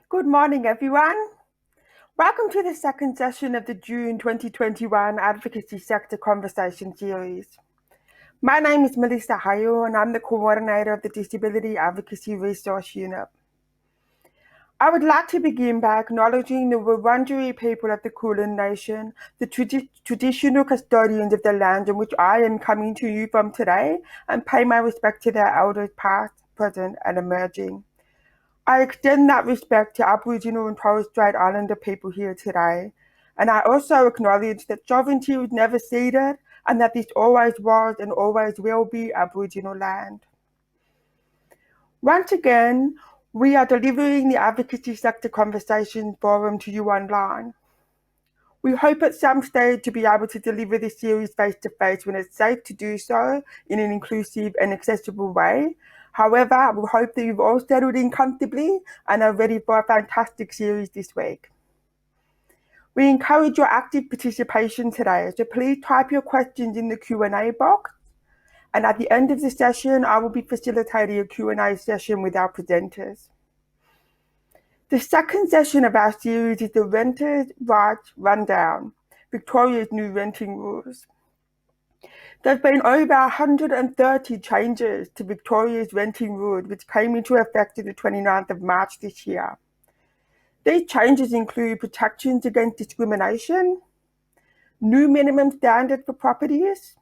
Good morning, everyone. Welcome to the second session of the June 2021 Advocacy Sector Conversation Series. My name is Melissa Hayo, and I'm the coordinator of the Disability Advocacy Resource Unit. I would like to begin by acknowledging the Wurundjeri people of the Kulin Nation, the traditional custodians of the land in which I am coming to you from today, and pay my respect to their elders past, present, and emerging. I extend that respect to Aboriginal and Torres Strait Islander people here today. And I also acknowledge that sovereignty was never ceded and that this always was and always will be Aboriginal land. Once again, we are delivering the Advocacy Sector Conversations Forum to you online. We hope at some stage to be able to deliver this series face-to-face when it's safe to do so in an inclusive and accessible way. However, we hope that you've all settled in comfortably and are ready for a fantastic series this week. We encourage your active participation today, so please type your questions in the Q&A box. And at the end of the session, I will be facilitating a Q&A session with our presenters. The second session of our series is the Renters' Rights Rundown, Victoria's new renting rules. There's been over 130 changes to Victoria's renting rules, which came into effect on the 29th of March this year. These changes include protections against discrimination, new minimum standards for properties,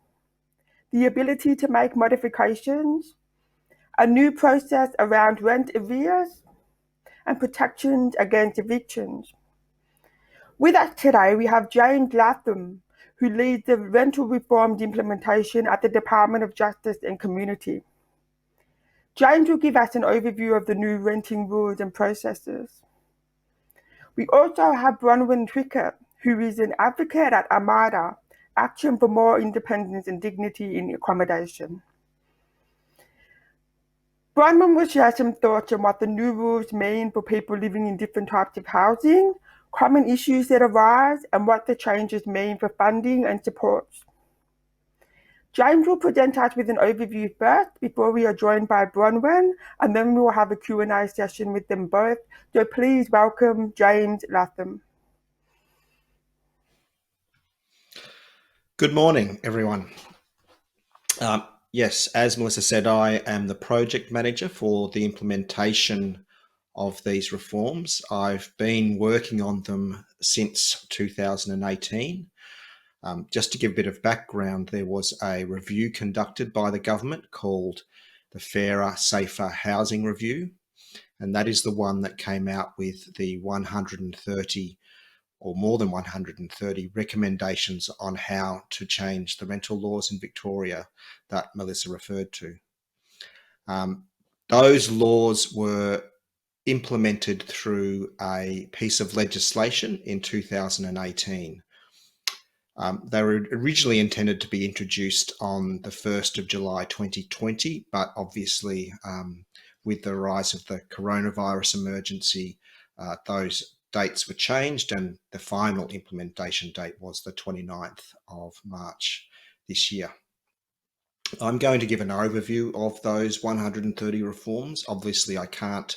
the ability to make modifications, a new process around rent arrears, and protections against evictions. With us today, we have James Latham, who leads the rental reforms implementation at the Department of Justice and Community. James will give us an overview of the new renting rules and processes. We also have Bronwyn Trickett, who is an advocate at AMIDA, Action for More Independence and Dignity in Accommodation. Bronwyn will share some thoughts on what the new rules mean for people living in different types of housing, common issues that arise, and what the changes mean for funding and supports. James will present us with an overview first before we are joined by Bronwyn, and then we will have a Q&A session with them both. So please welcome James Latham. Good morning, everyone. Yes, as Melissa said, I am the project manager for the implementation of these reforms. I've been working on them since 2018. Just to give a bit of background, there was a review conducted by the government called the Fairer, Safer Housing Review, and that is the one that came out with the 130 or more than 130 recommendations on how to change the rental laws in Victoria that Melissa referred to. Those laws were implemented through a piece of legislation in 2018. They were originally intended to be introduced on the 1st of July 2020, but obviously with the rise of the coronavirus emergency, those dates were changed and the final implementation date was the 29th of March this year. I'm going to give an overview of those 130 reforms. Obviously, I can't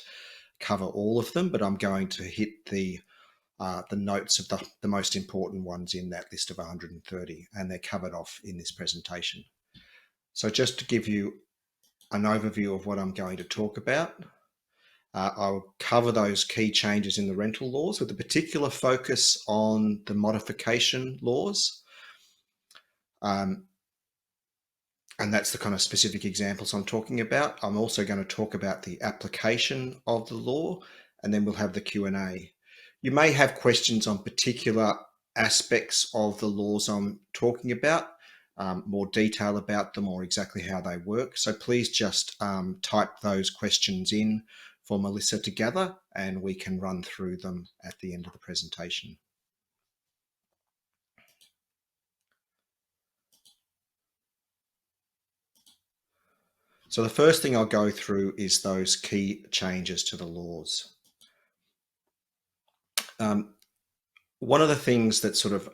cover all of them, but I'm going to hit the notes of the most important ones in that list of 130, and they're covered off in this presentation. So just to give you an overview of what I'm going to talk about, I'll cover those key changes in the rental laws with a particular focus on the modification laws. And that's the kind of specific examples I'm talking about. I'm also going to talk about the application of the law, and then we'll have the Q&A. You may have questions on particular aspects of the laws I'm talking about, more detail about them or exactly how they work. So please just type those questions in for Melissa to gather, and we can run through them at the end of the presentation. So the first thing I'll go through is those key changes to the laws. One of the things that sort of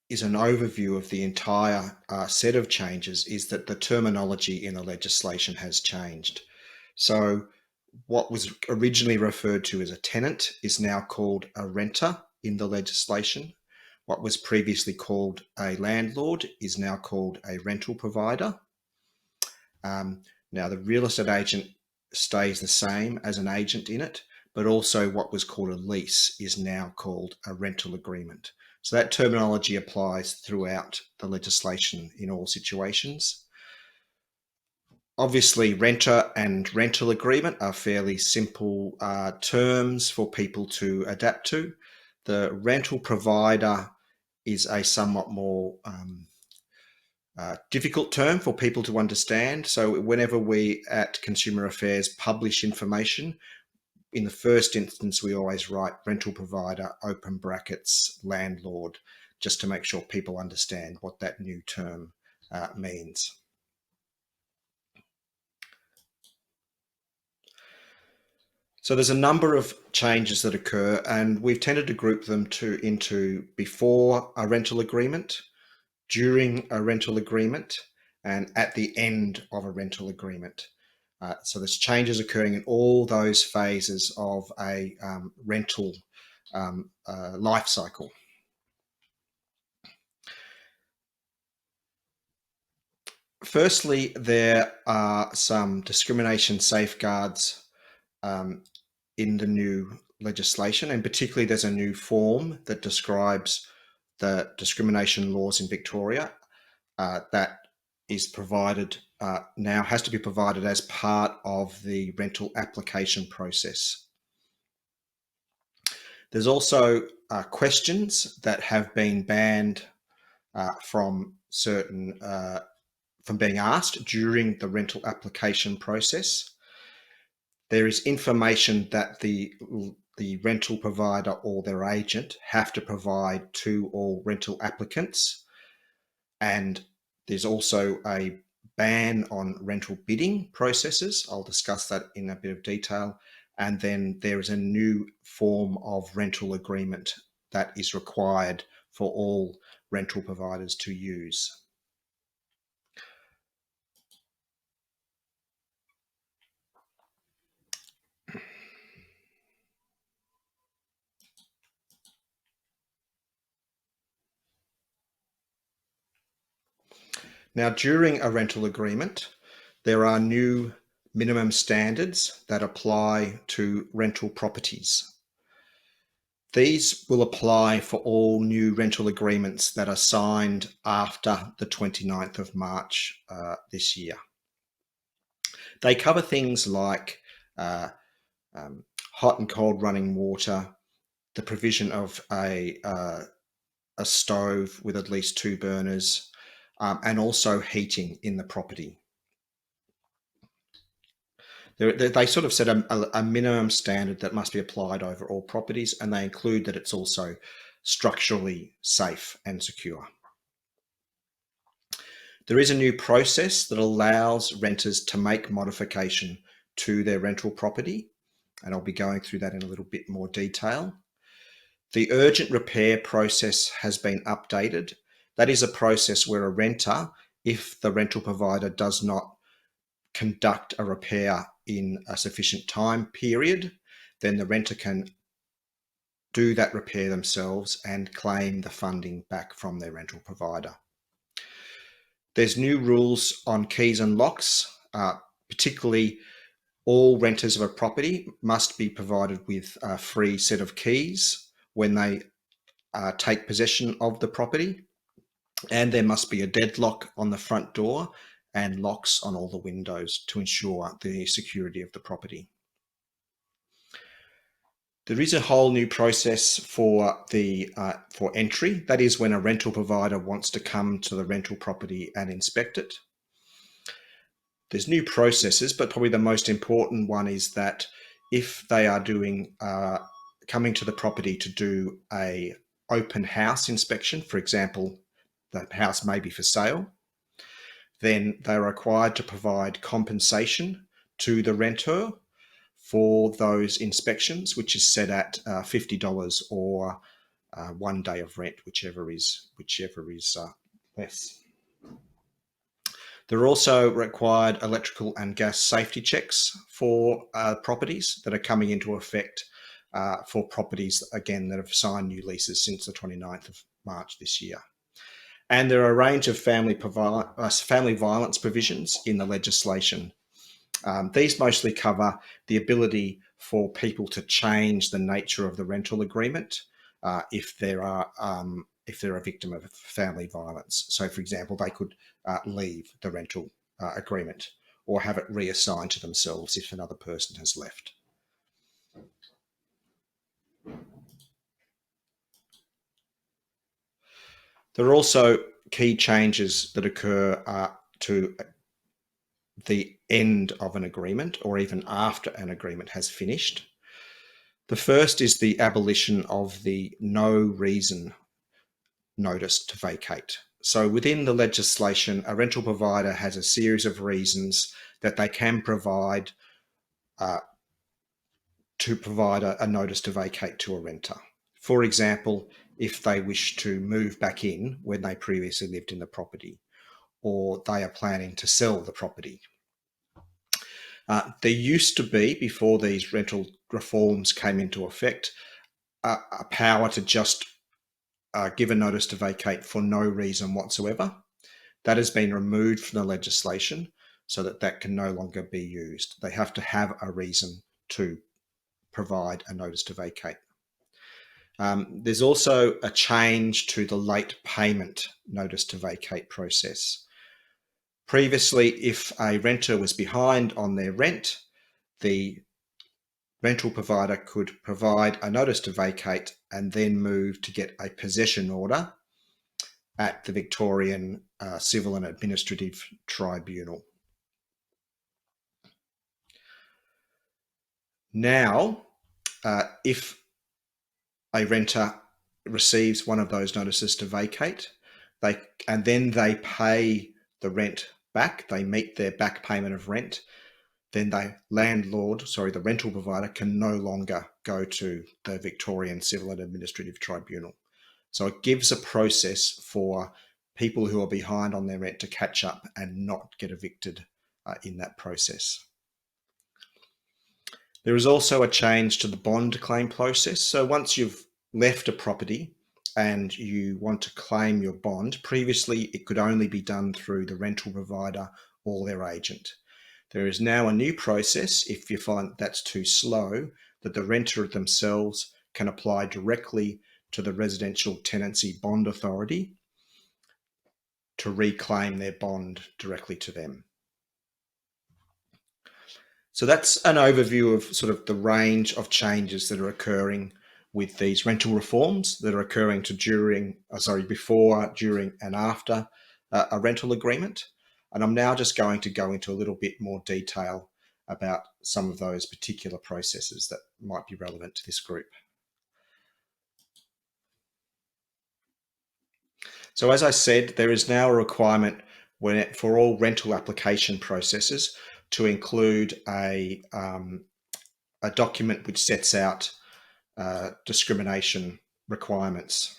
is an overview of the entire set of changes is that the terminology in the legislation has changed. So What was originally referred to as a tenant is now called a renter in the legislation. What was previously called a landlord is now called a rental provider. Now, the real estate agent stays the same as an agent in it, but also what was called a lease is now called a rental agreement. So that terminology applies throughout the legislation in all situations. Obviously, renter and rental agreement are fairly simple terms for people to adapt to. The rental provider is a somewhat more difficult term for people to understand. So whenever we at Consumer Affairs publish information, in the first instance, we always write rental provider, open brackets, landlord, just to make sure people understand what that new term means. So there's a number of changes that occur, and we've tended to group them into before a rental agreement, during a rental agreement, and at the end of a rental agreement. So there's changes occurring in all those phases of a rental life cycle. Firstly, there are some discrimination safeguards in the new legislation, and particularly there's a new form that describes the discrimination laws in Victoria that is provided now, has to be provided as part of the rental application process. There's also questions that have been banned from being asked during the rental application process. There is information that the rental provider or their agent have to provide to all rental applicants. And there's also a ban on rental bidding processes. I'll discuss that in a bit of detail. And then there is a new form of rental agreement that is required for all rental providers to use. Now, during a rental agreement, there are new minimum standards that apply to rental properties. These will apply for all new rental agreements that are signed after the 29th of March this year. They cover things like hot and cold running water, the provision of a stove with at least 2 burners, and also heating in the property. They sort of set a minimum standard that must be applied over all properties, and they include that it's also structurally safe and secure. There is a new process that allows renters to make modification to their rental property, and I'll be going through that in a little bit more detail. The urgent repair process has been updated. That is a process where a renter, if the rental provider does not conduct a repair in a sufficient time period, then the renter can do that repair themselves and claim the funding back from their rental provider. There's new rules on keys and locks, particularly all renters of a property must be provided with a free set of keys when they take possession of the property, and there must be a deadlock on the front door and locks on all the windows to ensure the security of the property. There is a whole new process for entry. That is when a rental provider wants to come to the rental property and inspect it. There's new processes, but probably the most important one is that if they are coming to the property to do a open house inspection, for example, the house may be for sale, then they're required to provide compensation to the renter for those inspections, which is set at $50 or 1 day of rent, whichever is less. There are also required electrical and gas safety checks for properties that are coming into effect for properties, again, that have signed new leases since the 29th of March this year. And there are a range of family violence provisions in the legislation. These mostly cover the ability for people to change the nature of the rental agreement if they're a victim of family violence. So, for example, they could leave the rental agreement or have it reassigned to themselves if another person has left. There are also key changes that occur to the end of an agreement or even after an agreement has finished. The first is the abolition of the no reason notice to vacate. So within the legislation, a rental provider has a series of reasons that they can provide to provide a notice to vacate to a renter. For example, if they wish to move back in when they previously lived in the property, or they are planning to sell the property. There used to be, before these rental reforms came into effect, a power to just give a notice to vacate for no reason whatsoever. That has been removed from the legislation so that that can no longer be used. They have to have a reason to provide a notice to vacate. There's also a change to the late payment notice to vacate process. Previously, if a renter was behind on their rent, the rental provider could provide a notice to vacate and then move to get a possession order at the Victorian Civil and Administrative Tribunal. Now, if a renter receives one of those notices to vacate, and then they pay the rent back, they meet their back payment of rent, then the rental provider can no longer go to the Victorian Civil and Administrative Tribunal. So it gives a process for people who are behind on their rent to catch up and not get evicted in that process. There is also a change to the bond claim process. So once you've left a property and you want to claim your bond, previously it could only be done through the rental provider or their agent. There is now a new process, if you find that's too slow, that the renter themselves can apply directly to the Residential Tenancy Bond Authority to reclaim their bond directly to them. So that's an overview of sort of the range of changes that are occurring with these rental reforms that are occurring before, during, and after a rental agreement. And I'm now just going to go into a little bit more detail about some of those particular processes that might be relevant to this group. So as I said, there is now a requirement for all rental application processes to include a document which sets out discrimination requirements.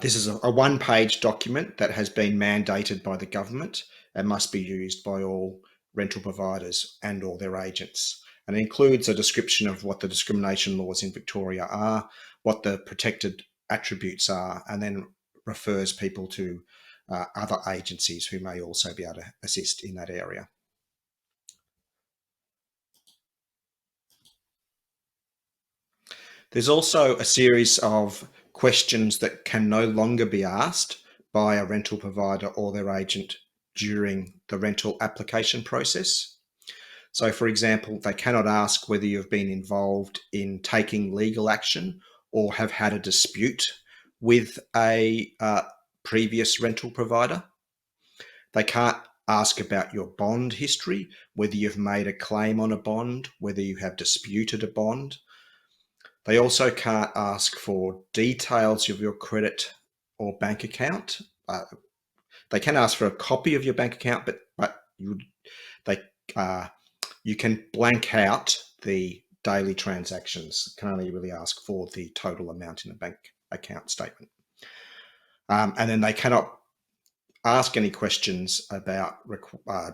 This is a one-page document that has been mandated by the government and must be used by all rental providers and all their agents. And it includes a description of what the discrimination laws in Victoria are, what the protected attributes are, and then refers people to other agencies who may also be able to assist in that area. There's also a series of questions that can no longer be asked by a rental provider or their agent during the rental application process. So, for example, they cannot ask whether you've been involved in taking legal action or have had a dispute with a previous rental provider. They can't ask about your bond history, whether you've made a claim on a bond, whether you have disputed a bond. They also can't ask for details of your credit or bank account. They can ask for a copy of your bank account, but you can blank out the daily transactions. Can only really ask for the total amount in the bank account statement. And then they cannot ask any questions about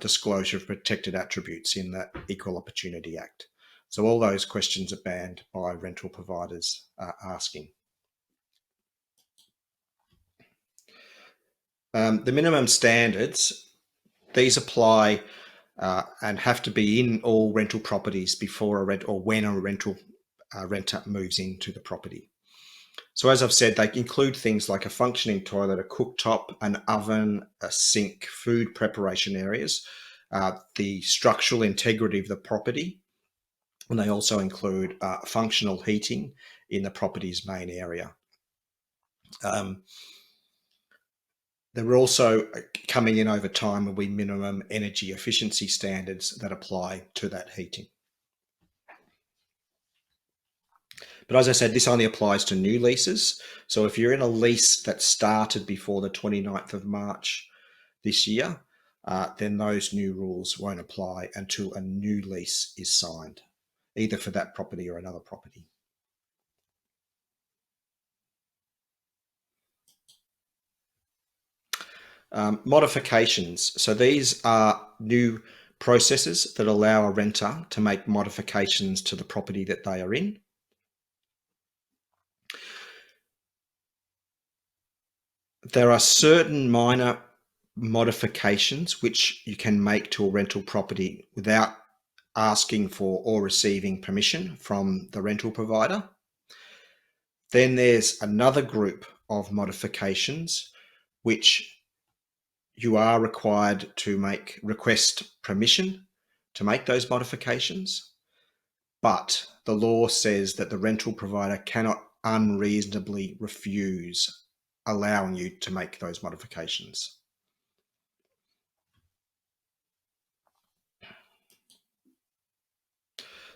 disclosure of protected attributes in the Equal Opportunity Act. So all those questions are banned by rental providers asking. The minimum standards, these apply and have to be in all rental properties before a rent or when a rental renter moves into the property. So as I've said, they include things like a functioning toilet, a cooktop, an oven, a sink, food preparation areas, the structural integrity of the property, and they also include functional heating in the property's main area. They're also coming in over time will be minimum energy efficiency standards that apply to that heating. But as I said, this only applies to new leases. So if you're in a lease that started before the 29th of March this year, then those new rules won't apply until a new lease is signed, either for that property or another property. Modifications. So these are new processes that allow a renter to make modifications to the property that they are in. There are certain minor modifications which you can make to a rental property without asking for or receiving permission from the rental provider. Then there's another group of modifications which you are required to request permission to make those modifications, but the law says that the rental provider cannot unreasonably refuse allowing you to make those modifications.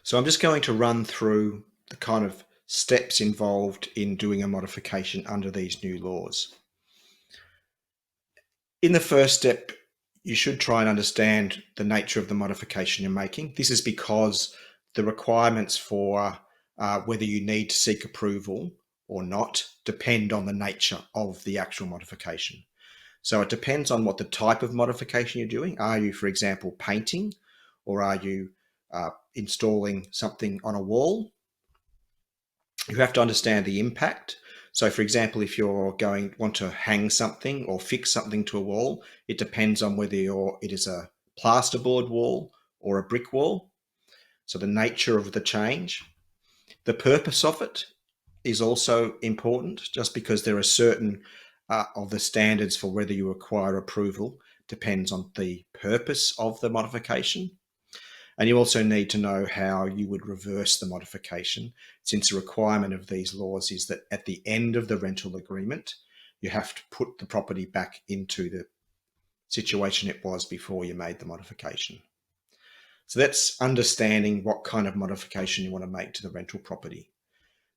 So I'm just going to run through the kind of steps involved in doing a modification under these new laws. In the first step, you should try and understand the nature of the modification you're making. This is because the requirements for whether you need to seek approval or not depend on the nature of the actual modification. So it depends on what the type of modification you're doing. Are you, for example, painting, or are you installing something on a wall? You have to understand the impact. So for example, if you're want to hang something or fix something to a wall, it depends on whether it is a plasterboard wall or a brick wall. So the nature of the change. The purpose of it is also important, just because there are certain of the standards for whether you require approval depends on the purpose of the modification. And you also need to know how you would reverse the modification, since a requirement of these laws is that at the end of the rental agreement, you have to put the property back into the situation it was before you made the modification. So that's understanding what kind of modification you want to make to the rental property.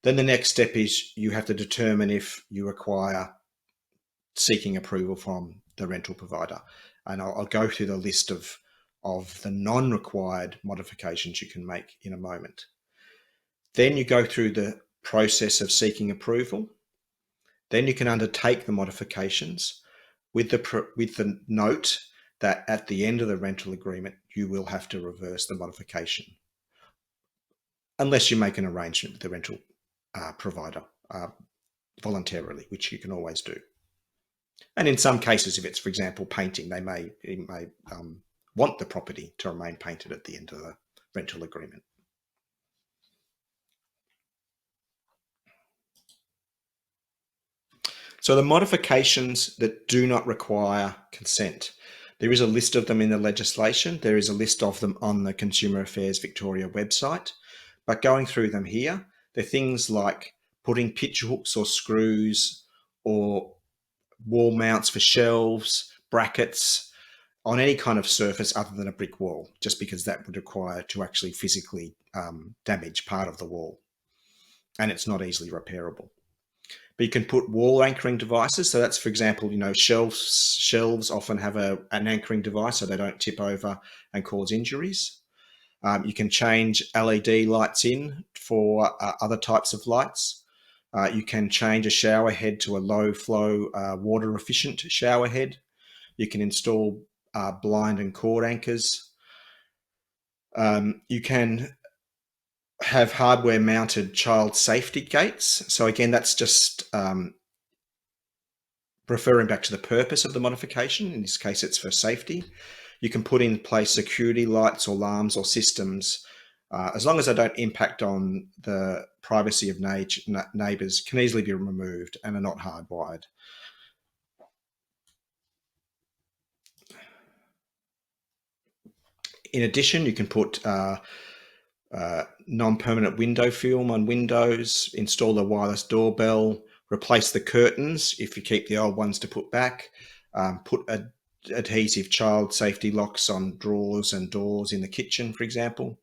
Then the next step is you have to determine if you require seeking approval from the rental provider. And I'll go through the list of the non-required modifications you can make in a moment. Then you go through the process of seeking approval. Then you can undertake the modifications with the note that at the end of the rental agreement, you will have to reverse the modification, unless you make an arrangement with the rental provider voluntarily, which you can always do. And in some cases, if it's, for example, painting, they may want the property to remain painted at the end of the rental agreement. So the modifications that do not require consent, there is a list of them in the legislation. There is a list of them on the Consumer Affairs Victoria website. But going through them here, they're things like putting pitch hooks or screws or wall mounts for shelves, brackets on any kind of surface other than a brick wall, just because that would require to actually physically damage part of the wall, and it's not easily repairable. But you can put wall anchoring devices. So that's, for example, shelves often have an anchoring device so they don't tip over and cause injuries. You can change LED lights in for other types of lights. You can change a shower head to a low flow, water efficient shower head. You can install blind and cord anchors. You can have hardware mounted child safety gates. So again, that's just referring back to the purpose of the modification. In this case, it's for safety. You can put in place security lights or alarms or systems, as long as they don't impact on the privacy of neighbours, can easily be removed and are not hardwired. In addition, you can put non-permanent window film on windows, install a wireless doorbell, replace the curtains if you keep the old ones to put back, put adhesive child safety locks on drawers and doors in the kitchen, for example,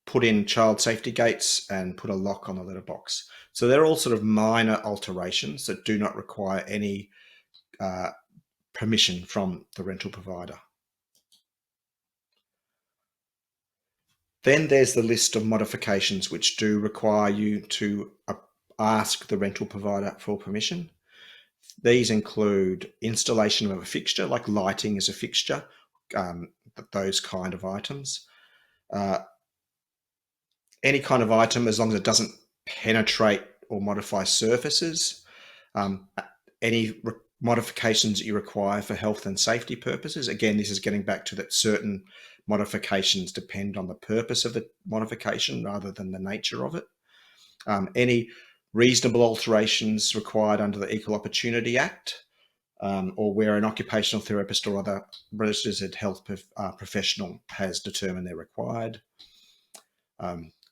put in child safety gates and put a lock on the letterbox. So they're all sort of minor alterations that do not require any permission from the rental provider. Then there's the list of modifications which do require you to ask the rental provider for permission. These include installation of a fixture, like lighting as a fixture, those kind of items. Any kind of item, as long as it doesn't penetrate or modify surfaces. Any modifications that you require for health and safety purposes. Again, this is getting back to that certain modifications depend on the purpose of the modification rather than the nature of it. Any reasonable alterations required under the Equal Opportunity Act, or where an occupational therapist or other registered health professional has determined they're required.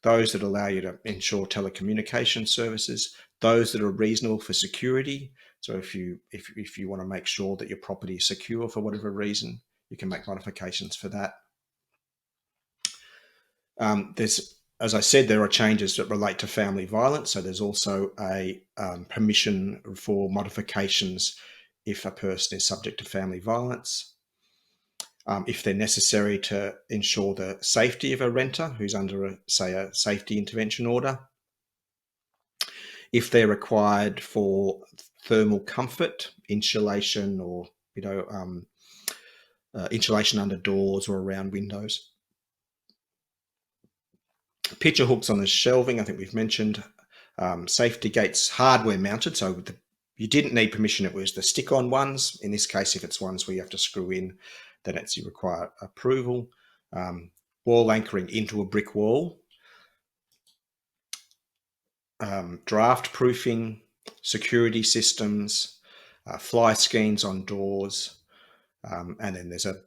Those that allow you to ensure telecommunication services, those that are reasonable for security. So if you want to make sure that your property is secure for whatever reason, you can make modifications for that. As I said, there are changes that relate to family violence. So there's also a permission for modifications if a person is subject to family violence. If they're necessary to ensure the safety of a renter who's under, say, a safety intervention order. If they're required for thermal comfort, insulation, or insulation under doors or around windows. Picture hooks on the shelving, I think we've mentioned. Safety gates, hardware mounted, so you didn't need permission, it was the stick-on ones. In this case, if it's ones where you have to screw in, then you require approval. Wall anchoring into a brick wall. Draft proofing, security systems, fly screens on doors, and then there's a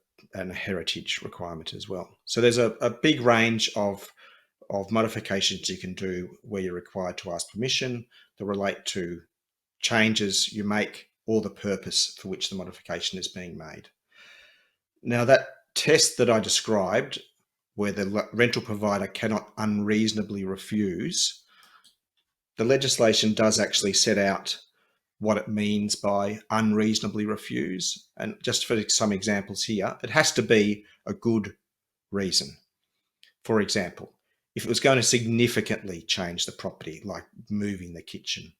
heritage requirement as well. So there's a big range of modifications you can do where you're required to ask permission that relate to changes you make or the purpose for which the modification is being made. Now, that test that I described, where the rental provider cannot unreasonably refuse, the legislation does actually set out what it means by unreasonably refuse. And just for some examples here, it has to be a good reason. For example, if it was going to significantly change the property, like moving the kitchen,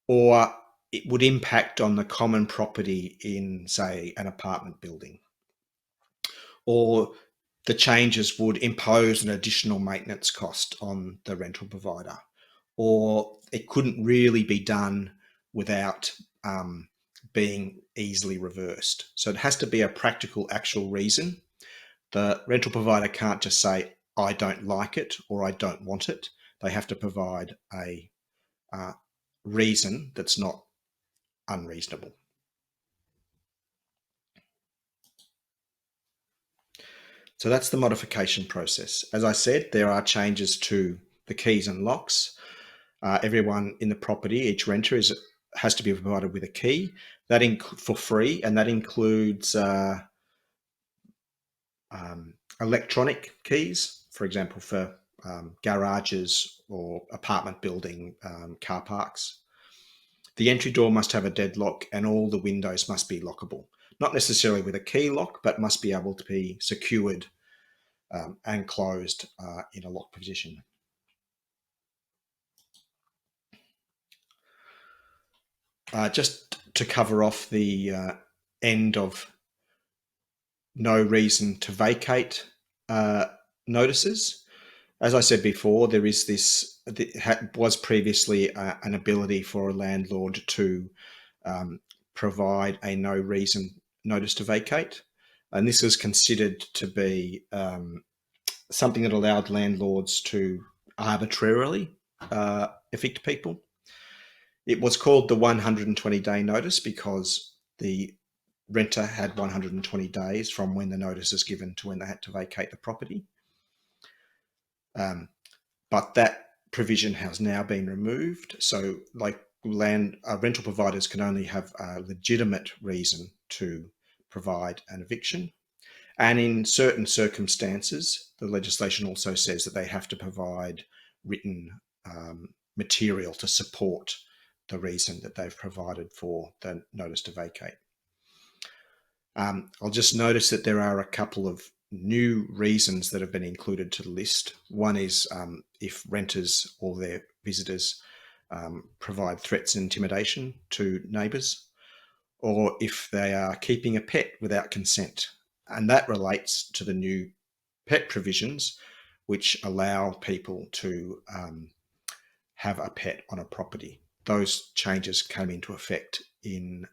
or it would impact on the common property in, say, an apartment building, or the changes would impose an additional maintenance cost on the rental provider, or it couldn't really be done without being easily reversed. So it has to be a practical, actual reason. The rental provider can't just say, I don't like it or I don't want it. They have to provide a reason that's not unreasonable. So that's the modification process. As I said, there are changes to the keys and locks. Everyone in the property, each renter has to be provided with a key for free, and that includes electronic keys, for example, for garages or apartment building car parks. The entry door must have a deadlock and all the windows must be lockable. Not necessarily with a key lock, but must be able to be secured and closed in a locked position. Just to cover off the end of no reason to vacate notices. As I said before, there is this, was previously an ability for a landlord to provide a no reason notice to vacate. And this was considered to be something that allowed landlords to arbitrarily evict people. It was called the 120-day notice because the renter had 120 days from when the notice is given to when they had to vacate the property. But that provision has now been removed. So like rental providers can only have a legitimate reason to provide an eviction. And in certain circumstances, the legislation also says that they have to provide written material to support the reason that they've provided for the notice to vacate. I'll just notice that there are a couple of new reasons that have been included to the list. One is if renters or their visitors provide threats and intimidation to neighbours, or if they are keeping a pet without consent. And that relates to the new pet provisions, which allow people to have a pet on a property. Those changes came into effect in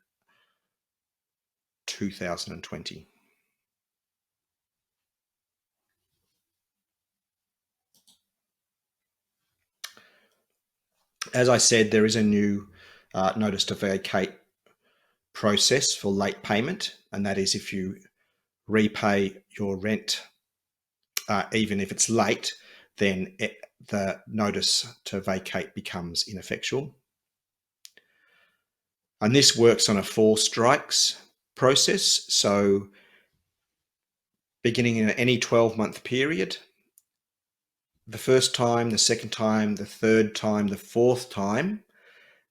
2020. As I said, there is a new notice to vacate process for late payment, and that is if you repay your rent, even if it's late, then the notice to vacate becomes ineffectual. And this works on a 4 strikes process. So beginning in any 12-month period, the first time, the second time, the third time, the fourth time,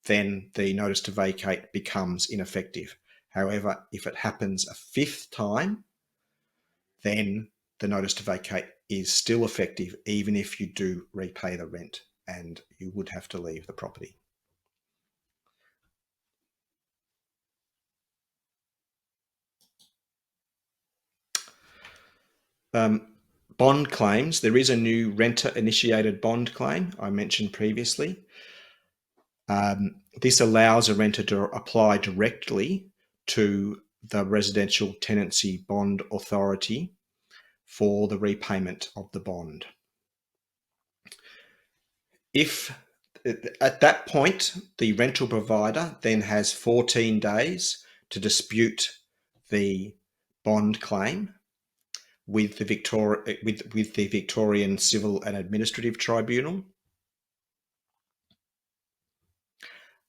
then the notice to vacate becomes ineffective. However, if it happens a 5th time, then the notice to vacate is still effective, even if you do repay the rent and you would have to leave the property. Bond claims. There is a new renter-initiated bond claim I mentioned previously. This allows a renter to apply directly to the Residential Tenancy Bond Authority for the repayment of the bond. If at that point, the rental provider then has 14 days to dispute the bond claim with the Victorian Civil and Administrative Tribunal.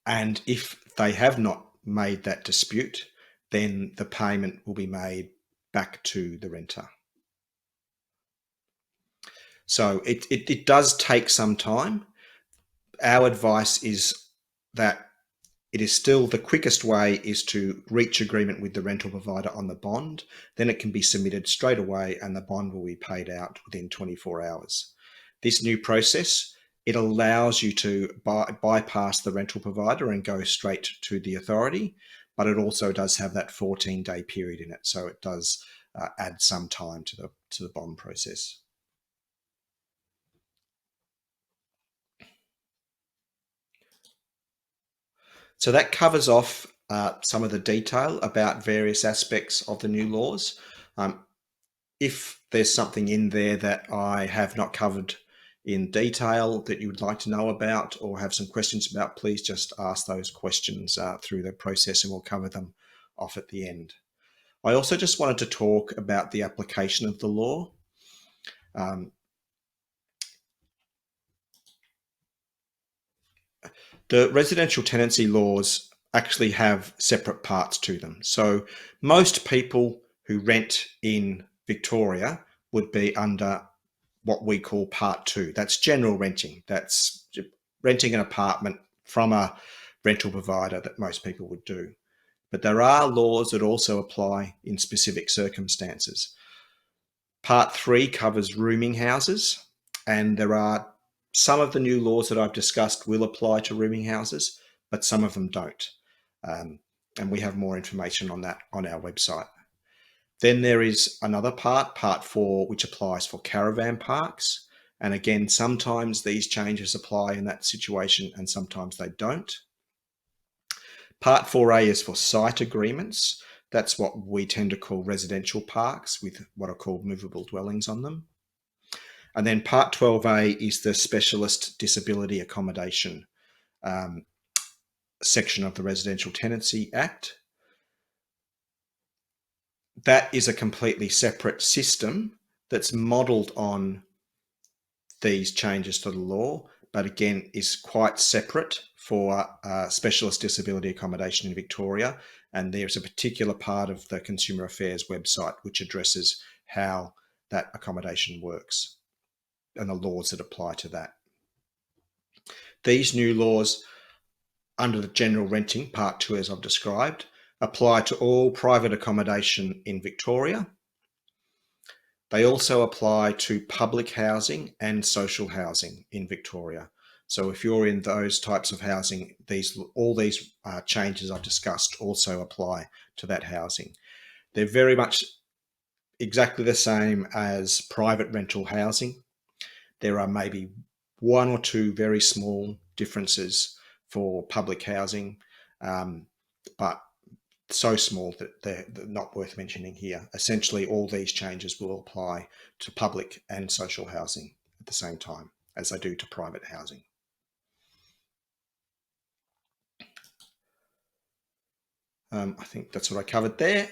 And if they have not made that dispute, then the payment will be made back to the renter. So it does take some time. Our advice is that it is still the quickest way is to reach agreement with the rental provider on the bond. Then it can be submitted straight away and the bond will be paid out within 24 hours. This new process, it allows you to bypass the rental provider and go straight to the authority, but it also does have that 14-day period in it. So it does add some time to the bond process. So that covers off some of the detail about various aspects of the new laws. If there's something in there that I have not covered in detail that you would like to know about or have some questions about, please just ask those questions through the process and we'll cover them off at the end. I also just wanted to talk about the application of the law. The residential tenancy laws actually have separate parts to them. So most people who rent in Victoria would be under what we call Part 2. That's general renting. That's renting an apartment from a rental provider that most people would do. But there are laws that also apply in specific circumstances. Part 3 covers rooming houses, and there are some of the new laws that I've discussed will apply to rooming houses, but some of them don't. And we have more information on that on our website. Then there is another part, Part 4, which applies for caravan parks. And again, sometimes these changes apply in that situation and sometimes they don't. Part 4A is for site agreements. That's what we tend to call residential parks with what are called movable dwellings on them. And then Part 12A is the specialist disability accommodation section of the Residential Tenancy Act. That is a completely separate system that's modelled on these changes to the law, but again is quite separate for specialist disability accommodation in Victoria. And there's a particular part of the Consumer Affairs website which addresses how that accommodation works and the laws that apply to that. These new laws under the general renting, Part 2 as I've described, apply to all private accommodation in Victoria. They also apply to public housing and social housing in Victoria. So if you're in those types of housing, all these changes I've discussed also apply to that housing. They're very much exactly the same as private rental housing. There are maybe one or two very small differences for public housing, but so small that they're not worth mentioning here. Essentially, all these changes will apply to public and social housing at the same time as they do to private housing. I think that's what I covered there.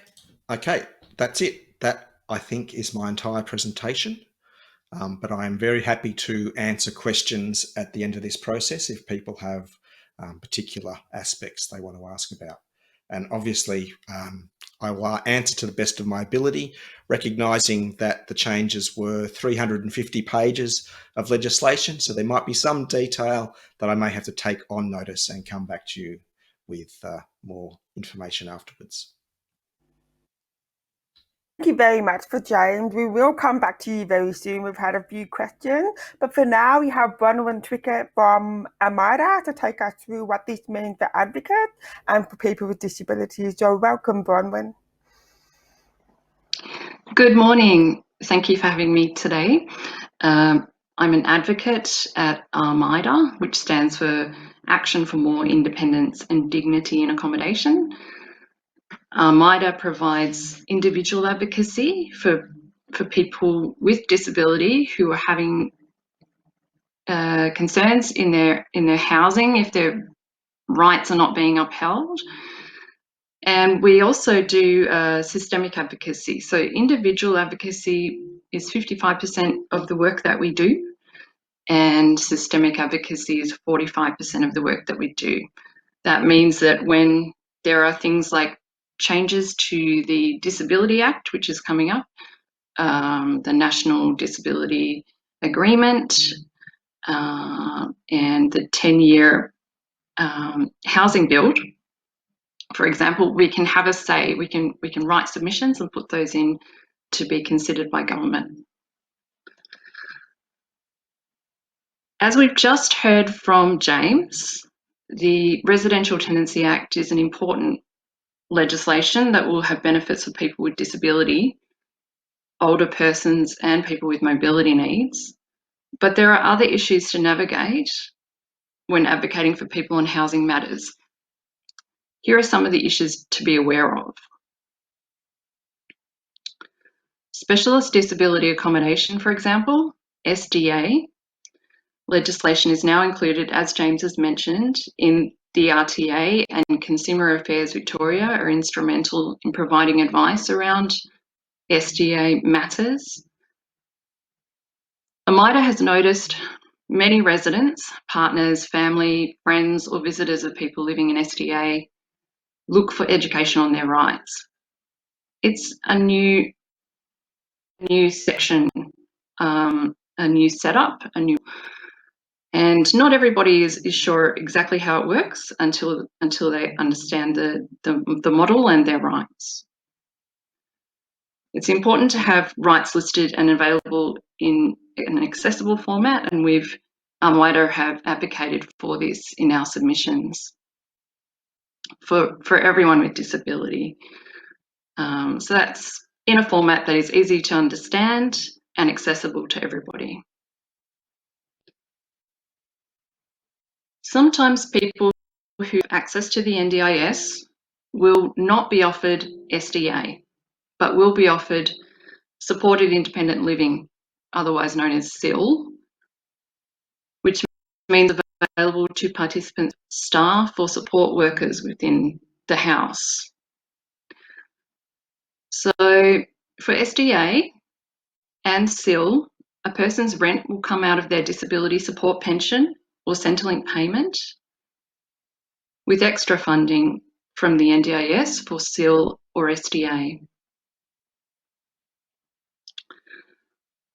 Okay, that's it. That, I think, is my entire presentation. But I am very happy to answer questions at the end of this process if people have particular aspects they want to ask about. And obviously, I will answer to the best of my ability, recognising that the changes were 350 pages of legislation. So there might be some detail that I may have to take on notice and come back to you with more information afterwards. Thank you very much for James. We will come back to you very soon. We've had a few questions, but for now we have Bronwyn Trickett from AMIDA to take us through what this means for advocates and for people with disabilities. So welcome, Bronwyn. Good morning. Thank you for having me today. I'm an advocate at AMIDA, which stands for Action for More Independence and Dignity in Accommodation. AMIDA provides individual advocacy for people with disability who are having concerns in their housing if their rights are not being upheld. And we also do systemic advocacy. So individual advocacy is 55% of the work that we do, and systemic advocacy is 45% of the work that we do. That means that when there are things like changes to the Disability Act, which is coming up, the National Disability Agreement, and the 10-year housing build, for example, we can have a say. We can write submissions and put those in to be considered by government. As we've just heard from James, the Residential Tenancy Act is an important legislation that will have benefits for people with disability, older persons and people with mobility needs. But there are other issues to navigate when advocating for people on housing matters. Here are some of the issues to be aware of. Specialist disability accommodation, for example, SDA, legislation is now included, as James has mentioned, in the RTA, and Consumer Affairs Victoria are instrumental in providing advice around SDA matters. AMIDA has noticed many residents, partners, family, friends or visitors of people living in SDA look for education on their rights. It's a new section, a new setup, and not everybody is sure exactly how it works until they understand the model and their rights. It's important to have rights listed and available in an accessible format, and AMIDA have advocated for this in our submissions. for everyone with disability. So that's in a format that is easy to understand and accessible to everybody. Sometimes people who have access to the NDIS will not be offered SDA, but will be offered supported independent living, otherwise known as SIL, which means available to participants, staff or support workers within the house. So for SDA and SIL, a person's rent will come out of their disability support pension or Centrelink payment, with extra funding from the NDIS for SIL or SDA.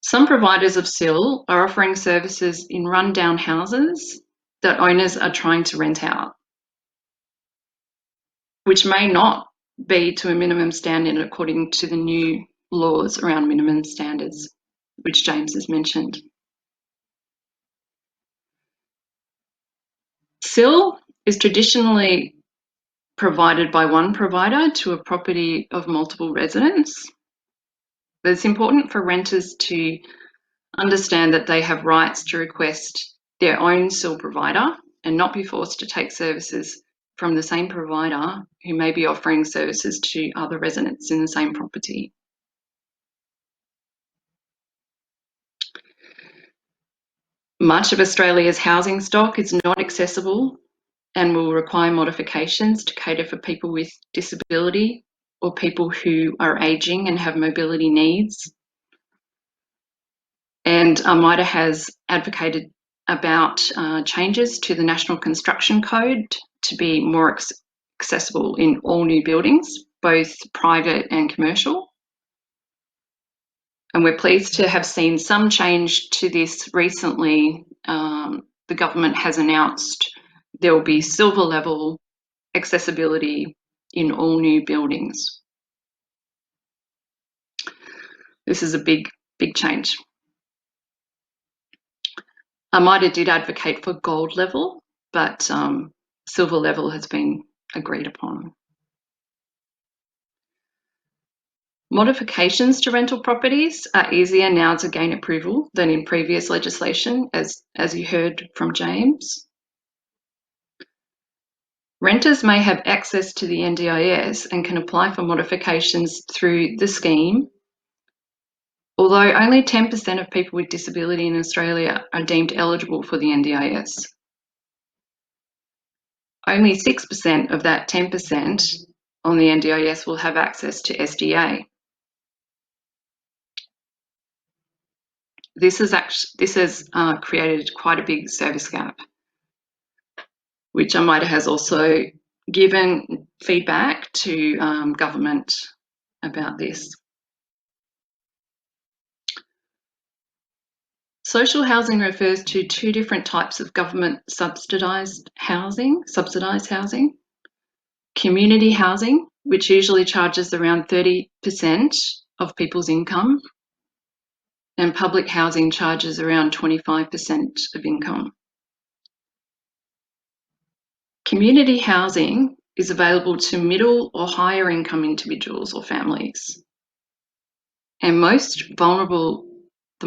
Some providers of SIL are offering services in rundown houses that owners are trying to rent out, which may not be to a minimum standard according to the new laws around minimum standards, which James has mentioned. SIL is traditionally provided by one provider to a property of multiple residents. But it's important for renters to understand that they have rights to request their own SIL provider and not be forced to take services from the same provider who may be offering services to other residents in the same property. Much of Australia's housing stock is not accessible and will require modifications to cater for people with disability or people who are ageing and have mobility needs. And AMIDA has advocated about changes to the National Construction Code to be more accessible in all new buildings, both private and commercial. And we're pleased to have seen some change to this recently. The government has announced there will be silver level accessibility in all new buildings. This is a big change. AMIDA did advocate for gold level, but silver level has been agreed upon. Modifications to rental properties are easier now to gain approval than in previous legislation, as you heard from James. Renters may have access to the NDIS and can apply for modifications through the scheme, although only 10% of people with disability in Australia are deemed eligible for the NDIS. Only 6% of that 10% on the NDIS will have access to SDA. This has created quite a big service gap, which AMIDA has also given feedback to government about this. Social housing refers to two different types of government subsidised housing. Community housing, which usually charges around 30% of people's income, and public housing charges around 25% of income. Community housing is available to middle or higher income individuals or families. And the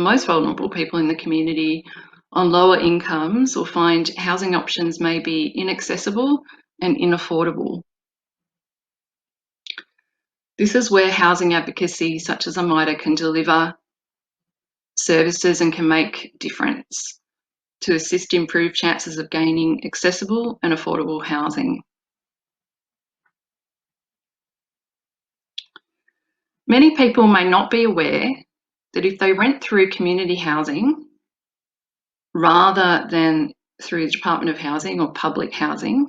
most vulnerable people in the community on lower incomes will find housing options may be inaccessible and unaffordable. This is where housing advocacy such as AMIDA can deliver services and can make a difference to assist improve chances of gaining accessible and affordable housing. Many people may not be aware that if they rent through community housing rather than through the Department of Housing or public housing,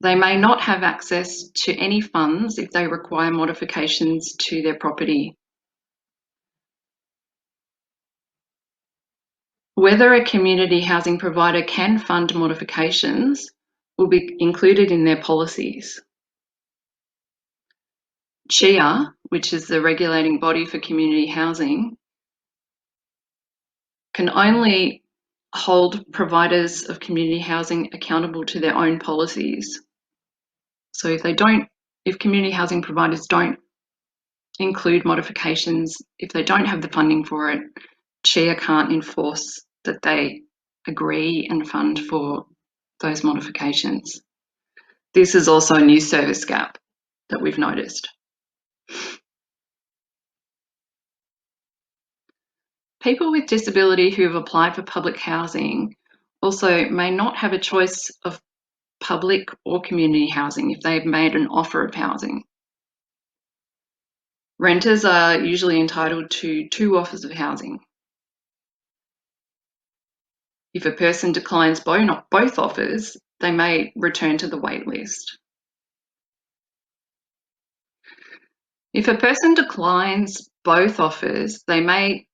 they may not have access to any funds if they require modifications to their property. Whether a community housing provider can fund modifications will be included in their policies. CHIA, which is the regulating body for community housing, can only hold providers of community housing accountable to their own policies. So if community housing providers don't include modifications, if they don't have the funding for it, Chair can't enforce that they agree and fund for those modifications. This is also a new service gap that we've noticed. People with disability who have applied for public housing also may not have a choice of public or community housing if they've made an offer of housing. Renters are usually entitled to 2 offers of housing. If a person declines both offers, they may return to the wait list. If a person declines both offers, they may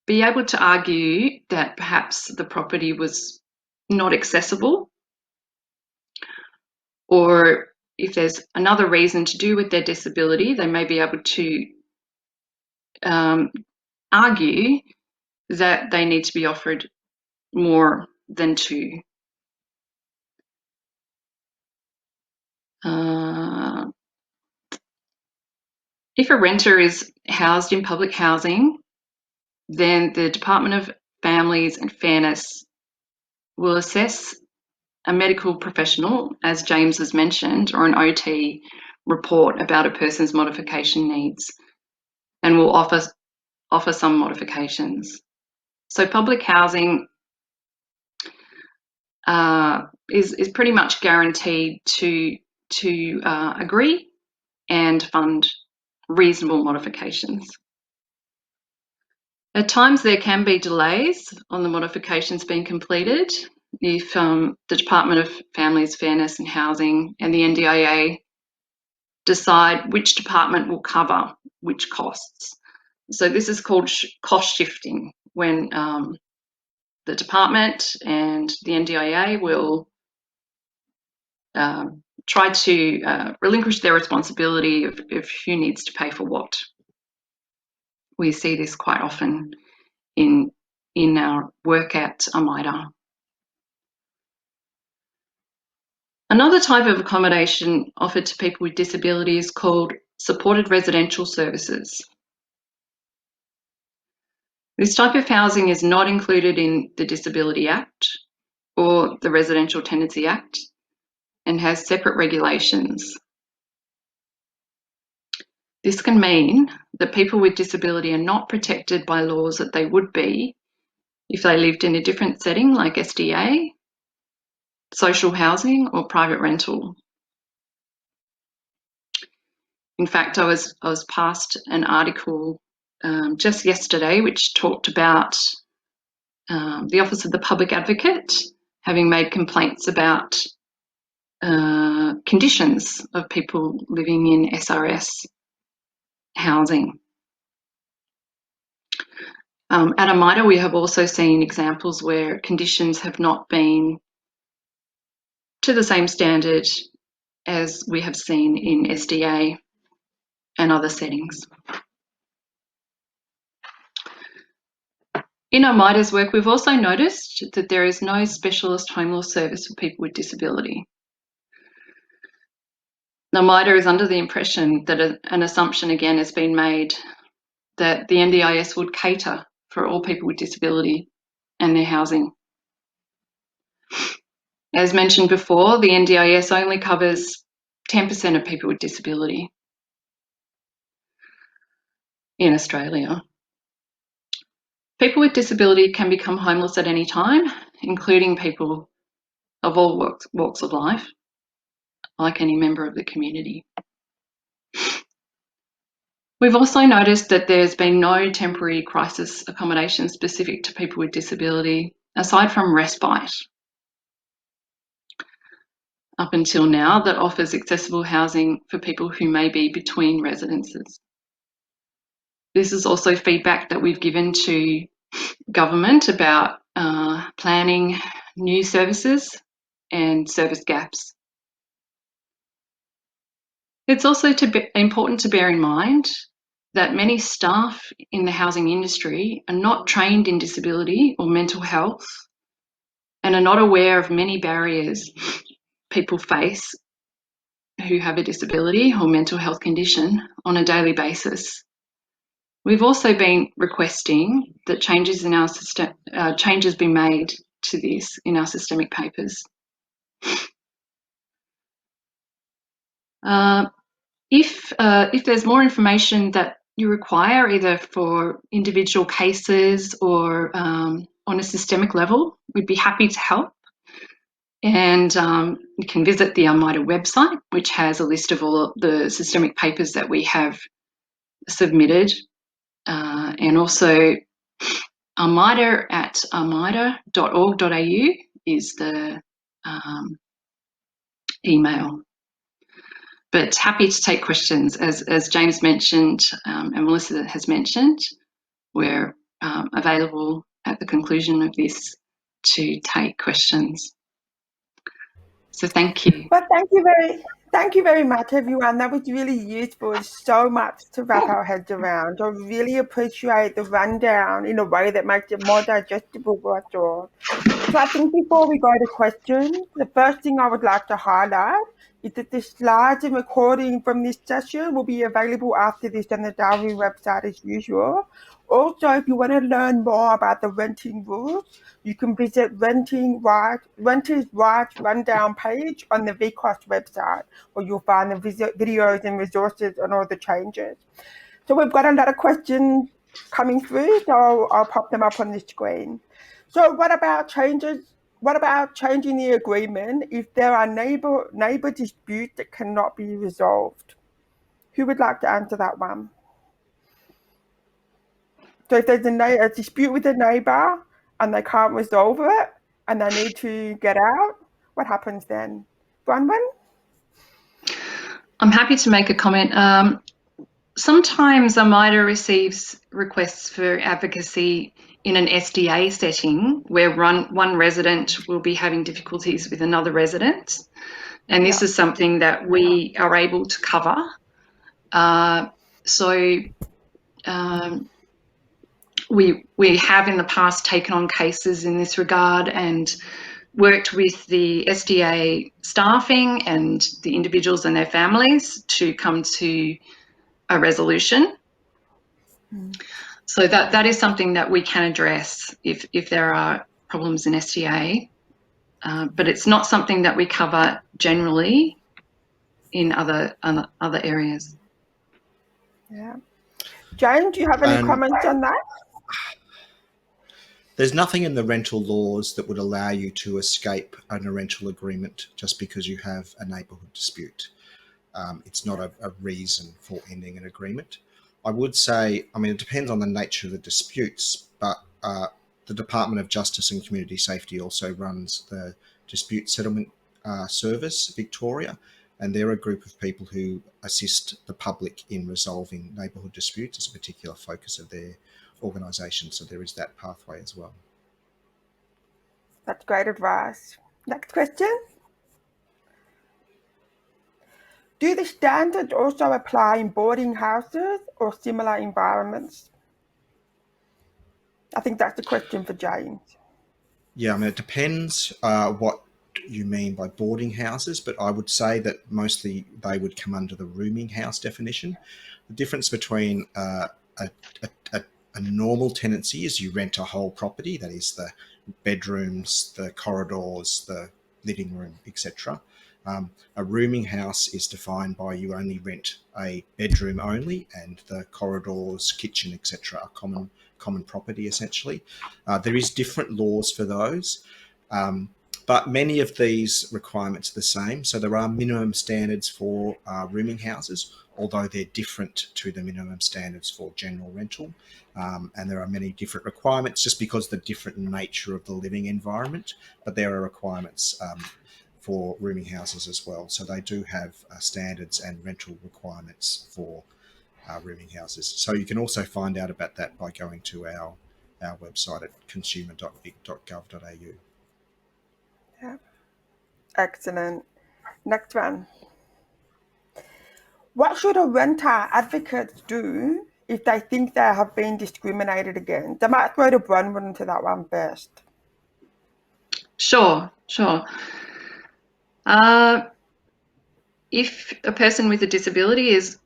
be able to argue that perhaps the property was not accessible, or if there's another reason to do with their disability, they may be able to argue that they need to be offered more than 2. If a renter is housed in public housing, then the Department of Families and Fairness will assess a medical professional, as James has mentioned, or an OT report about a person's modification needs, and will offer some modifications. So public housing is pretty much guaranteed to agree and fund reasonable modifications. At times there can be delays on the modifications being completed if the Department of Families, Fairness and Housing and the NDIA decide which department will cover which costs. So this is called cost shifting, when the department and the NDIA will try to relinquish their responsibility of who needs to pay for what. We see this quite often in our work at AMIDA. Another type of accommodation offered to people with disability is called supported residential services. This type of housing is not included in the Disability Act or the Residential Tenancy Act and has separate regulations. This can mean that people with disability are not protected by laws that they would be if they lived in a different setting like SDA, social housing or private rental. In fact, I was passed an article just yesterday which talked about the Office of the Public Advocate having made complaints about conditions of people living in SRS housing. At AMIDA, we have also seen examples where conditions have not been to the same standard as we have seen in SDA and other settings. In AMIDA's work, we've also noticed that there is no specialist home law service for people with disability. AMIDA is under the impression that an assumption again has been made that the NDIS would cater for all people with disability and their housing. As mentioned before, the NDIS only covers 10% of people with disability in Australia. People with disability can become homeless at any time, including people of all walks of life, like any member of the community. We've also noticed that there's been no temporary crisis accommodation specific to people with disability, aside from respite, up until now, that offers accessible housing for people who may be between residences. This is also feedback that we've given to government about planning new services and service gaps. It's also important to bear in mind that many staff in the housing industry are not trained in disability or mental health and are not aware of many barriers people face who have a disability or mental health condition on a daily basis. We've also been requesting that changes in our changes be made to this in our systemic papers. If there's more information that you require, either for individual cases or on a systemic level, we'd be happy to help. And you can visit the AMIDA website, which has a list of all the systemic papers that we have submitted, and also AMIDA at amida.org.au is the email. But happy to take questions. As James mentioned and Melissa has mentioned, we're available at the conclusion of this to take questions. So thank you. Well, thank you very much, everyone. That was really useful. So much to wrap our heads around. I really appreciate the rundown in a way that makes it more digestible for us all. So I think before we go to questions, the first thing I would like to highlight is that the slides and recording from this session will be available after this on the Dowry website as usual. Also, if you want to learn more about the renting rules, you can visit Renters' Rights Rundown page on the VCOS website, where you'll find the videos and resources on all the changes. So we've got a lot of questions coming through, so I'll pop them up on the screen. So what about changes? What about changing the agreement if there are neighbour disputes that cannot be resolved? Who would like to answer that one? So if there's a dispute with a neighbour and they can't resolve it and they need to get out, what happens then? Bronwyn? I'm happy to make a comment. Sometimes AMIDA receives requests for advocacy in an SDA setting where one resident will be having difficulties with another resident. And this is something that we are able to cover. We have in the past taken on cases in this regard and worked with the SDA staffing and the individuals and their families to come to a resolution. So that is something that we can address if there are problems in SDA, but it's not something that we cover generally in other areas. Yeah. Jane, do you have any comments on that? There's nothing in the rental laws that would allow you to escape a rental agreement just because you have a neighbourhood dispute. It's not a reason for ending an agreement. I would say, I mean, it depends on the nature of the disputes, but the Department of Justice and Community Safety also runs the Dispute Settlement Service Victoria, and they're a group of people who assist the public in resolving neighbourhood disputes as a particular focus of their organisation. So there is that pathway as well. That's great advice. Next question. Do the standards also apply in boarding houses or similar environments? I think that's the question for James. Yeah, I mean, it depends what you mean by boarding houses, but I would say that mostly they would come under the rooming house definition. The difference between a normal tenancy is you rent a whole property, that is the bedrooms, the corridors, the living room, etc. A rooming house is defined by you only rent a bedroom only, and the corridors, kitchen, etc. are common property essentially. There is different laws for those, but many of these requirements are the same. So there are minimum standards for rooming houses, although they're different to the minimum standards for general rental. And there are many different requirements just because the different nature of the living environment, but there are requirements for rooming houses as well. So they do have standards and rental requirements for rooming houses. So you can also find out about that by going to our website at consumer.vic.gov.au. Yeah. Excellent. Next one. What should a renter advocate do if they think they have been discriminated against. I might throw to Bronwyn to that one first. Sure. If a person with a disability is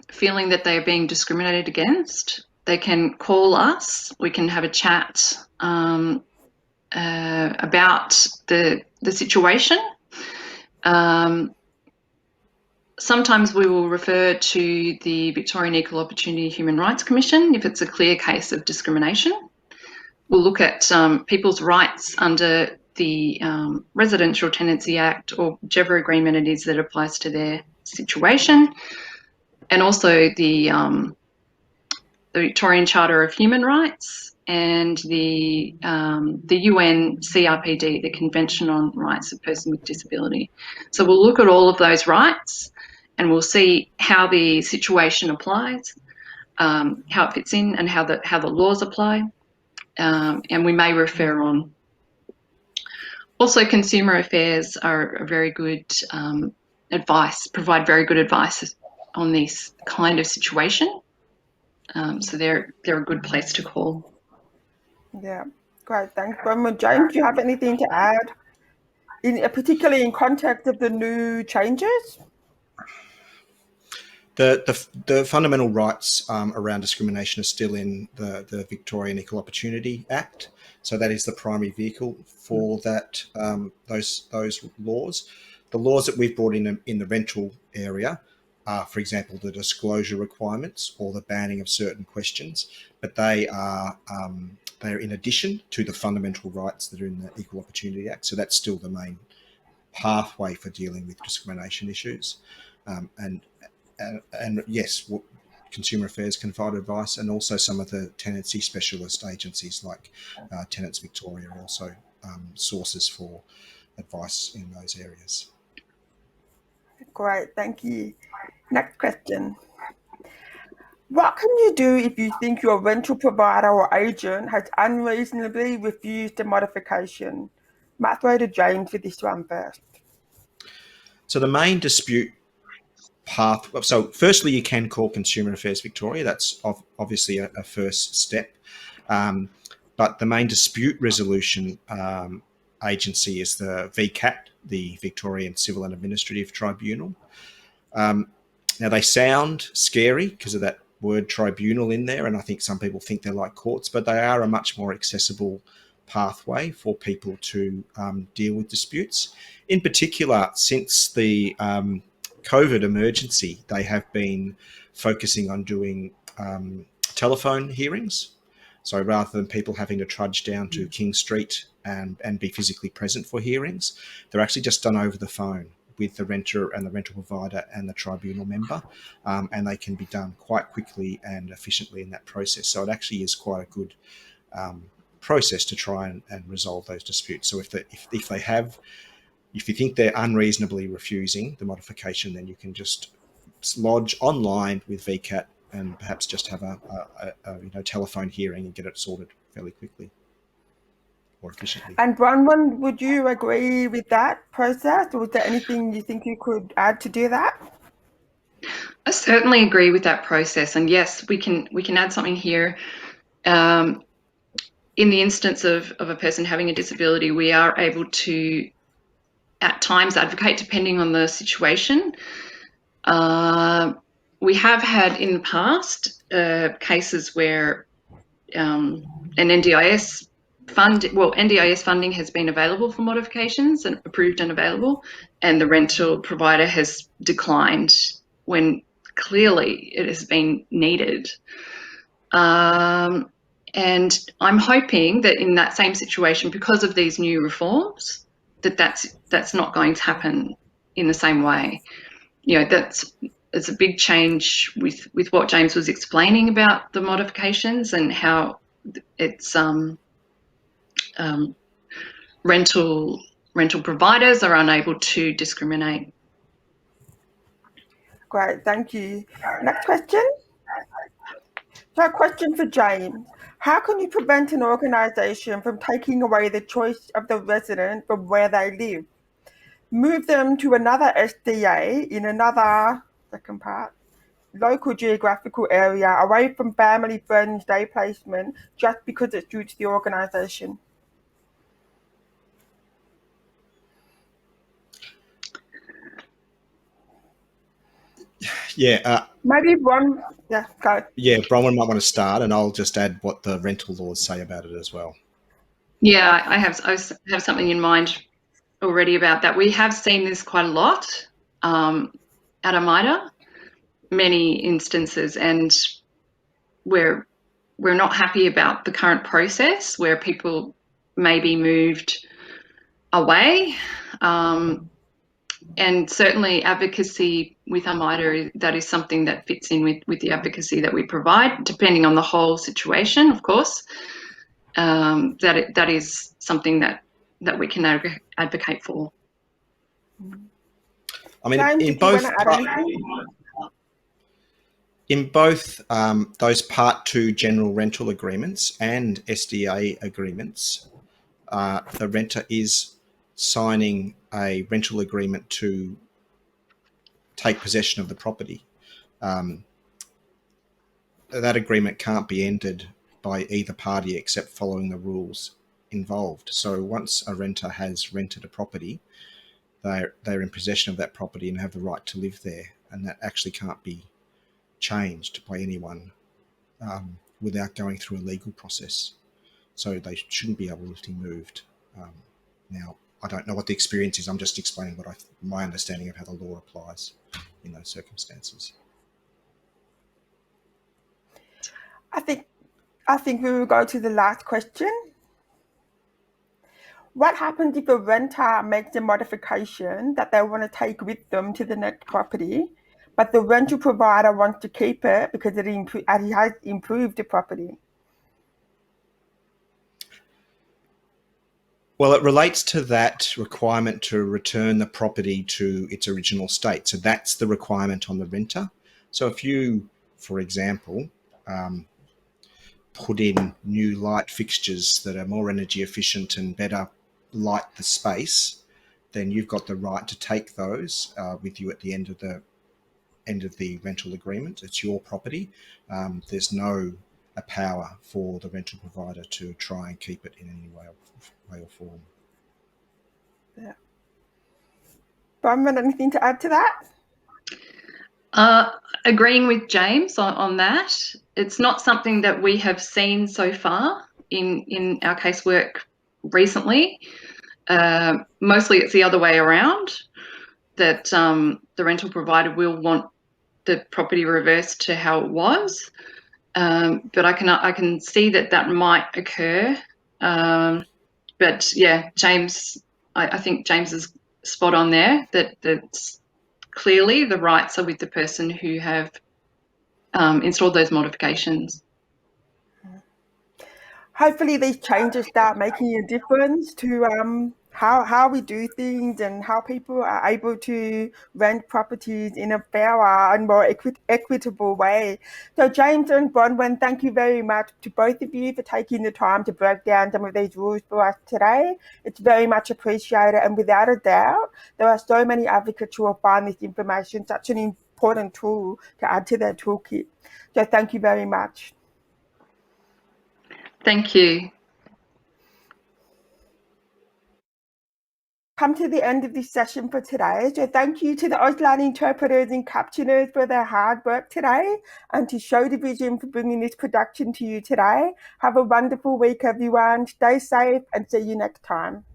feeling that they are being discriminated against, they can call us. We can have a chat about the situation. Sometimes we will refer to the Victorian Equal Opportunity Human Rights Commission if it's a clear case of discrimination. We'll look at people's rights under the Residential Tenancy Act or whichever agreement it is that applies to their situation, and also the Victorian Charter of Human Rights and the UN CRPD, the Convention on Rights of Persons with Disability. So we'll look at all of those rights and we'll see how the situation applies, how it fits in, and how the laws apply. And we may refer on. Also, Consumer Affairs are a very good provide very good advice on this kind of situation. So they're a good place to call. Yeah, great. Thanks, Bronwyn. James, do you have anything to add, particularly in context of the new changes? The fundamental rights around discrimination are still in the Victorian Equal Opportunity Act. So that is the primary vehicle for that those laws. The laws that we've brought in the rental area are, for example, the disclosure requirements or the banning of certain questions, but they are in addition to the fundamental rights that are in the Equal Opportunity Act. So that's still the main pathway for dealing with discrimination issues. And yes, Consumer Affairs can provide advice, and also some of the tenancy specialist agencies like Tenants Victoria are also sources for advice in those areas. Great, thank you. Next question. What can you do if you think your rental provider or agent has unreasonably refused a modification? Might throw to James for this one first. So the main dispute path. So firstly, you can call Consumer Affairs Victoria. That's obviously a first step. But the main dispute resolution agency is the vacate, the Victorian Civil and Administrative Tribunal. Now, they sound scary because of that word tribunal in there, and I think some people think they're like courts, but they are a much more accessible pathway for people to deal with disputes. In particular, since the COVID emergency, they have been focusing on doing telephone hearings. So rather than people having to trudge down to King Street and be physically present for hearings, they're actually just done over the phone with the renter and the rental provider and the tribunal member, and they can be done quite quickly and efficiently in that process. So it actually is quite a good process to try and resolve those disputes. So if you think they're unreasonably refusing the modification, then you can just lodge online with VCAT and perhaps just have a telephone hearing and get it sorted fairly quickly or efficiently. And Bronwyn, would you agree with that process, or was there anything you think you could add to do that? I certainly agree with that process, and yes, we can add something here. In the instance of a person having a disability, we are able to at times advocate depending on the situation. We have had in the past cases where an NDIS funding has been available for modifications and approved and available, and the rental provider has declined when clearly it has been needed. And I'm hoping that in that same situation, because of these new reforms, that's not going to happen in the same way. It's a big change with what James was explaining about the modifications and how it's rental providers are unable to discriminate. Great, thank you. Next question. So a question for James. How can you prevent an organisation from taking away the choice of the resident from where they live? Move them to another SDA in another, second part, local geographical area away from family, friends, day placement, just because it suits the organisation? Yeah, Maybe one, yeah, go. yeah, Bronwyn might want to start, and I'll just add what the rental laws say about it as well. Yeah, I have something in mind already about that. We have seen this quite a lot at AMIDA, many instances, and we're not happy about the current process where people may be moved away. And certainly advocacy with AMIDA, that is something that fits in with the advocacy that we provide, depending on the whole situation, of course. That is something that we can advocate for. I mean, James, in if you want to both add anything? those Part 2 general rental agreements and SDA agreements, the renter is signing a rental agreement to take possession of the property. That agreement can't be ended by either party except following the rules involved. So once a renter has rented a property, they're in possession of that property and have the right to live there, and that actually can't be changed by anyone without going through a legal process. So they shouldn't be able to be moved. Now, I don't know what the experience is. I'm just explaining what my understanding of how the law applies in those circumstances. I think we will go to the last question. What happens if a renter makes a modification that they want to take with them to the next property, but the rental provider wants to keep it because it has improved the property? Well, it relates to that requirement to return the property to its original state. So that's the requirement on the renter. So if you, for example, put in new light fixtures that are more energy efficient and better light the space, then you've got the right to take those with you at the end of the rental agreement. It's your property. There's no power for the rental provider to try and keep it in any way or form. Yeah. Bronwyn, anything to add to that? Agreeing with James on that. It's not something that we have seen so far in our casework recently. Mostly it's the other way around, that the rental provider will want the property reversed to how it was. But I can see that might occur. But yeah, James, I think James is spot on there, that's clearly the rights are with the person who have installed those modifications. Hopefully these changes start making a difference to how we do things and how people are able to rent properties in a fairer and more equitable way. So James and Bronwyn, thank you very much to both of you for taking the time to break down some of these rules for us today. It's very much appreciated, and without a doubt, there are so many advocates who will find this information such an important tool to add to their toolkit. So thank you very much. Thank you. Come to the end of this session for today. So thank you to the Auslan interpreters and captioners for their hard work today, and to Show Division for bringing this production to you today. Have a wonderful week, everyone. Stay safe and see you next time.